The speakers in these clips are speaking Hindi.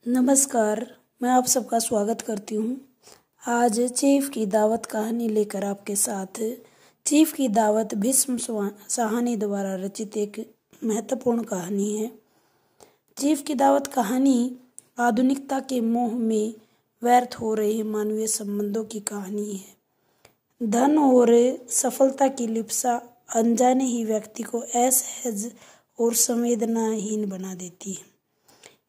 नमस्कार। मैं आप सबका स्वागत करती हूँ। आज चीफ की दावत कहानी लेकर आपके साथ। चीफ की दावत भीष्म साहनी द्वारा रचित एक महत्वपूर्ण कहानी है। चीफ की दावत कहानी आधुनिकता के मोह में व्यर्थ हो रहे मानवीय संबंधों की कहानी है। धन और सफलता की लिप्सा अनजाने ही व्यक्ति को असहज और संवेदनाहीन बना देती है।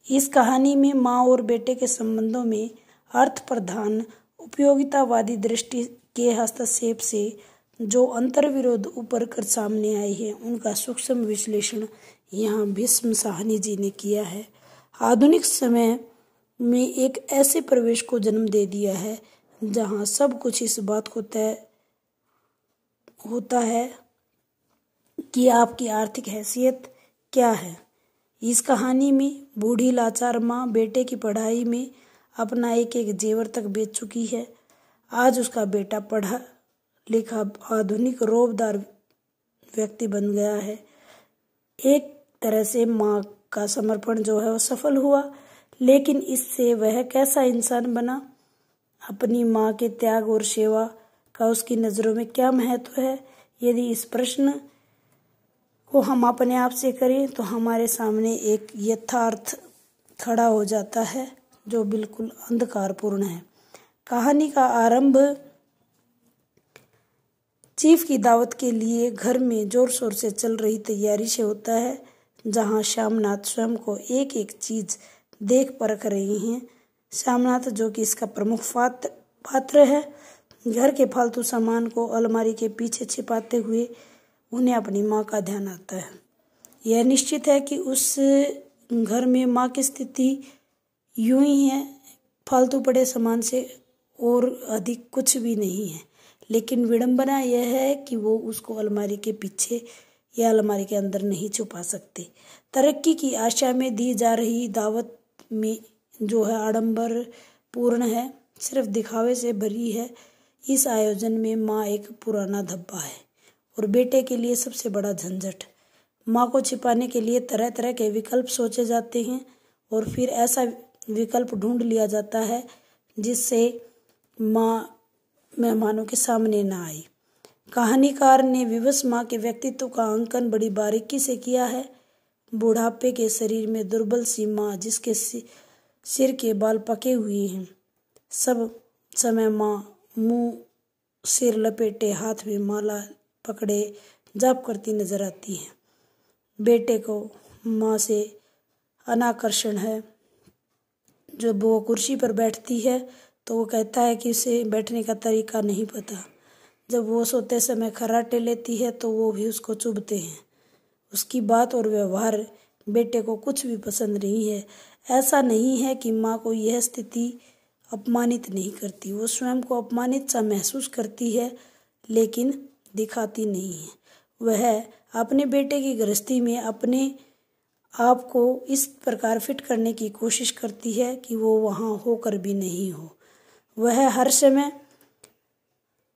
इस कहानी में माँ और बेटे के संबंधों में अर्थ प्रधान उपयोगितावादी दृष्टि के हस्तक्षेप से जो अंतर्विरोध उभर कर सामने आए हैं, उनका सूक्ष्म विश्लेषण यहाँ भीष्म साहनी जी ने किया है। आधुनिक समय में एक ऐसे प्रवेश को जन्म दे दिया है जहाँ सब कुछ इस बात को तय होता है कि आपकी आर्थिक हैसियत क्या है। इस कहानी में बूढ़ी लाचार माँ बेटे की पढ़ाई में अपना एक एक जेवर तक बेच चुकी है। आज उसका बेटा पढ़ा लिखा आधुनिक रोबदार व्यक्ति बन गया है। एक तरह से माँ का समर्पण जो है वो सफल हुआ, लेकिन इससे वह कैसा इंसान बना? अपनी माँ के त्याग और सेवा का उसकी नज़रों में क्या महत्व है? यदि इस प्रश्न को हम अपने आप से करें तो हमारे सामने एक यथार्थ खड़ा हो जाता है जो बिल्कुल अंधकारपूर्ण है। कहानी का आरंभ चीफ की दावत के लिए घर में जोर शोर से चल रही तैयारी से होता है, जहां श्यामनाथ स्वयं को एक एक चीज देख परख रही हैं। श्यामनाथ, जो कि इसका प्रमुख पात्र है, घर के फालतू सामान को अलमारी के पीछे छिपाते हुए उन्हें अपनी माँ का ध्यान आता है। यह निश्चित है कि उस घर में माँ की स्थिति यूं ही है, फालतू पड़े सामान से और अधिक कुछ भी नहीं है। लेकिन विडंबना यह है कि वो उसको अलमारी के पीछे या अलमारी के अंदर नहीं छुपा सकते। तरक्की की आशा में दी जा रही दावत में जो है आडंबर पूर्ण है, सिर्फ दिखावे से भरी है। इस आयोजन में माँ एक पुराना धब्बा है और बेटे के लिए सबसे बड़ा झंझट। माँ को छिपाने के लिए तरह तरह के विकल्प सोचे जाते हैं और फिर ऐसा विकल्प ढूंढ लिया जाता है जिससे माँ मेहमानों के सामने ना आई। कहानीकार ने विवश माँ के व्यक्तित्व का अंकन बड़ी बारीकी से किया है। बुढ़ापे के शरीर में दुर्बल सी माँ, जिसके सिर के बाल पके हुए हैं, सब समय माँ मुंह सिर लपेटे हाथ में माला पकड़े जाप करती नजर आती है। बेटे को माँ से अनाकर्षण है। जब वो कुर्सी पर बैठती है तो वो कहता है कि उसे बैठने का तरीका नहीं पता। जब वो सोते समय खर्राटे लेती है तो वो भी उसको चुभते हैं। उसकी बात और व्यवहार बेटे को कुछ भी पसंद नहीं है। ऐसा नहीं है कि माँ को यह स्थिति अपमानित नहीं करती, वो स्वयं को अपमानित सा महसूस करती है, लेकिन दिखाती नहीं है। वह अपने बेटे की गृहस्थी में अपने आप को इस प्रकार फिट करने की कोशिश करती है कि वो वहाँ होकर भी नहीं हो। वह हर समय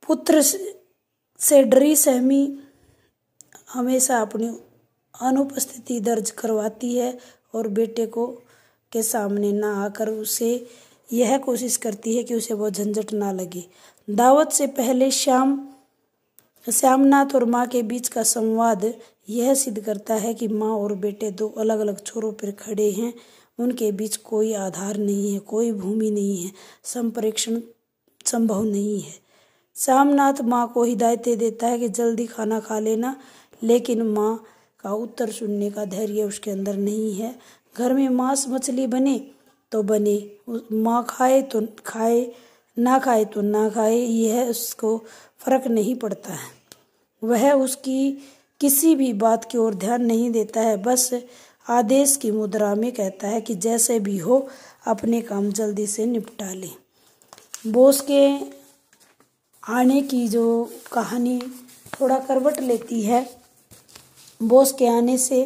पुत्र से डरी सहमी हमेशा अपनी अनुपस्थिति दर्ज करवाती है और बेटे को के सामने ना आकर उसे यह कोशिश करती है कि उसे वो झंझट ना लगे। दावत से पहले श्यामनाथ और माँ के बीच का संवाद यह सिद्ध करता है कि माँ और बेटे दो अलग अलग छोरों पर खड़े हैं। उनके बीच कोई आधार नहीं है, कोई भूमि नहीं है, संप्रेषण संभव नहीं है। श्यामनाथ माँ को हिदायतें देता है कि जल्दी खाना खा लेना, लेकिन माँ का उत्तर सुनने का धैर्य उसके अंदर नहीं है। घर में मांस मछली बने तो बने, माँ खाए तो खाए, ना खाए तो ना खाए, यह उसको फर्क नहीं पड़ता है। वह उसकी किसी भी बात की ओर ध्यान नहीं देता है, बस आदेश की मुद्रा में कहता है कि जैसे भी हो अपने काम जल्दी से निपटा ले। बॉस के आने की जो कहानी थोड़ा करवट लेती है। बॉस के आने से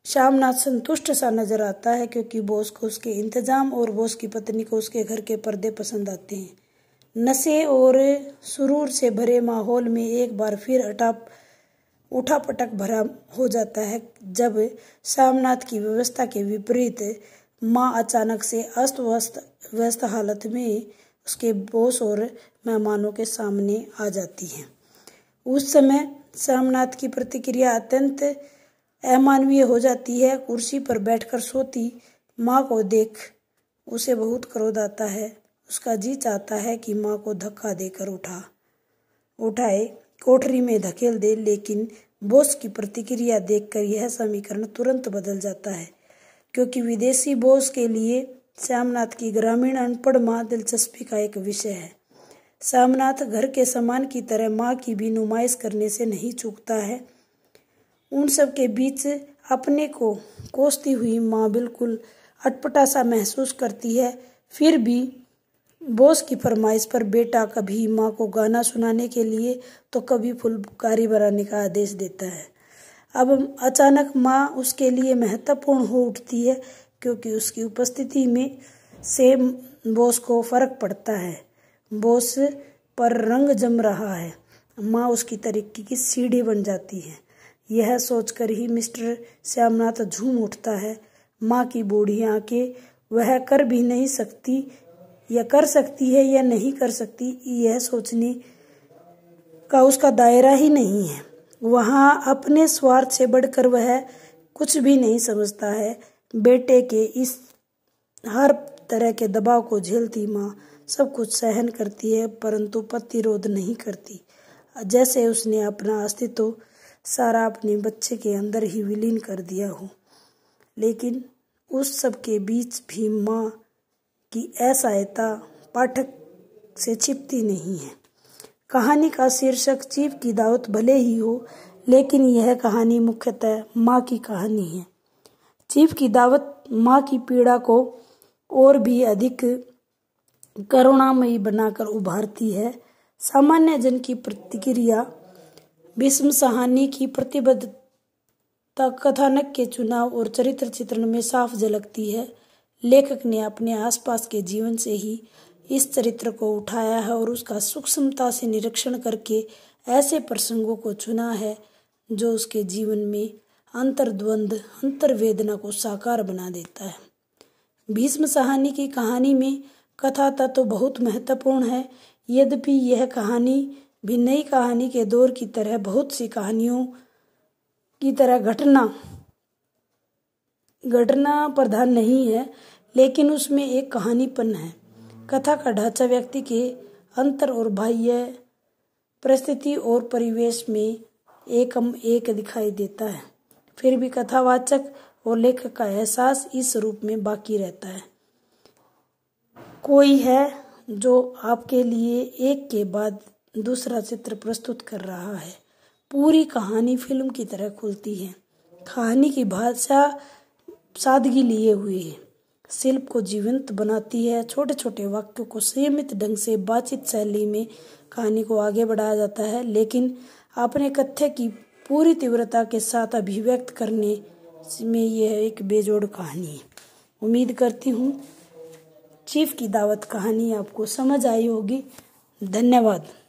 श्यामनाथ संतुष्ट सा नजर आता है, क्योंकि बॉस को उसके इंतजाम और बॉस की पत्नी को उसके घर के पर्दे पसंद आते हैं। नशे और सुरूर से भरे माहौल में एक बार फिर उठापटक भरा हो जाता है जब श्यामनाथ की व्यवस्था के विपरीत माँ अचानक से अस्त व्यस्त हालत में उसके बॉस और मेहमानों के सामने आ जाती है। उस समय श्यामनाथ की प्रतिक्रिया अत्यंत अमानवीय हो जाती है। कुर्सी पर बैठकर सोती माँ को देख उसे बहुत क्रोध आता है। उसका जी चाहता है कि माँ को धक्का देकर उठाए कोठरी में धकेल दे, लेकिन बॉस की प्रतिक्रिया देखकर यह समीकरण तुरंत बदल जाता है, क्योंकि विदेशी बॉस के लिए श्यामनाथ की ग्रामीण अनपढ़ माँ दिलचस्पी का एक विषय है। श्यामनाथ घर के सामान की तरह माँ की भी नुमाइश करने से नहीं चूकता है। उन सब के बीच अपने को कोसती हुई माँ बिल्कुल अटपटा सा महसूस करती है। फिर भी बॉस की फरमाइश पर बेटा कभी माँ को गाना सुनाने के लिए तो कभी फुलकारी बनाने का आदेश देता है। अब अचानक माँ उसके लिए महत्वपूर्ण हो उठती है, क्योंकि उसकी उपस्थिति में से बॉस को फर्क पड़ता है। बॉस पर रंग जम रहा है। माँ उसकी तरक्की की सीढ़ी बन जाती है। यह सोचकर ही मिस्टर श्यामनाथ झूम उठता है। माँ की बूढ़ी आंखें वह कर भी नहीं सकती या कर सकती है या नहीं कर सकती, यह सोचने का उसका दायरा ही नहीं है। वहाँ अपने स्वार्थ से बढ़कर वह कुछ भी नहीं समझता है। बेटे के इस हर तरह के दबाव को झेलती माँ सब कुछ सहन करती है, परंतु प्रतिरोध नहीं करती, जैसे उसने अपना अस्तित्व सारा अपने बच्चे के अंदर ही विलीन कर दिया हो। लेकिन उस सब के बीच भी माँ की असहायता पाठक से छिपती नहीं है। कहानी का शीर्षक चीफ की दावत भले ही हो, लेकिन यह कहानी मुख्यतः माँ की कहानी है। चीफ की दावत माँ की पीड़ा को और भी अधिक करुणामयी बनाकर उभारती है। सामान्य जन की प्रतिक्रिया, भीष्म सहानी की प्रतिबद्धता कथानक के चुनाव और चरित्र चित्रण में साफ झलकती है। लेखक ने अपने आसपास के जीवन से ही इस चरित्र को उठाया है और उसका सूक्ष्मता से निरीक्षण करके ऐसे प्रसंगों को चुना है जो उसके जीवन में अंतर्द्वंद, अंतर्वेदना को साकार बना देता है। भीष्म सहानी की कहानी में कथा तत्व बहुत महत्वपूर्ण है। यद्यपि यह कहानी भी नई कहानी के दौर की तरह बहुत सी कहानियों की तरह घटना प्रधान नहीं है, लेकिन उसमें एक कहानीपन है। कथा का ढांचा व्यक्ति के अंतर और बाह्य परिस्थिति और परिवेश में एक दिखाई देता है। फिर भी कथावाचक और लेखक का एहसास इस रूप में बाकी रहता है। कोई है जो आपके लिए एक के बाद दूसरा चित्र प्रस्तुत कर रहा है। पूरी कहानी फिल्म की तरह खुलती है। कहानी की भाषा सादगी लिए हुई है, शिल्प को जीवंत बनाती है। छोटे छोटे वाक्यों को संयमित ढंग से बातचीत शैली में कहानी को आगे बढ़ाया जाता है, लेकिन अपने कथ्य की पूरी तीव्रता के साथ अभिव्यक्त करने में यह एक बेजोड़ कहानी है। उम्मीद करती हूँ चीफ की दावत कहानी आपको समझ आई होगी। धन्यवाद।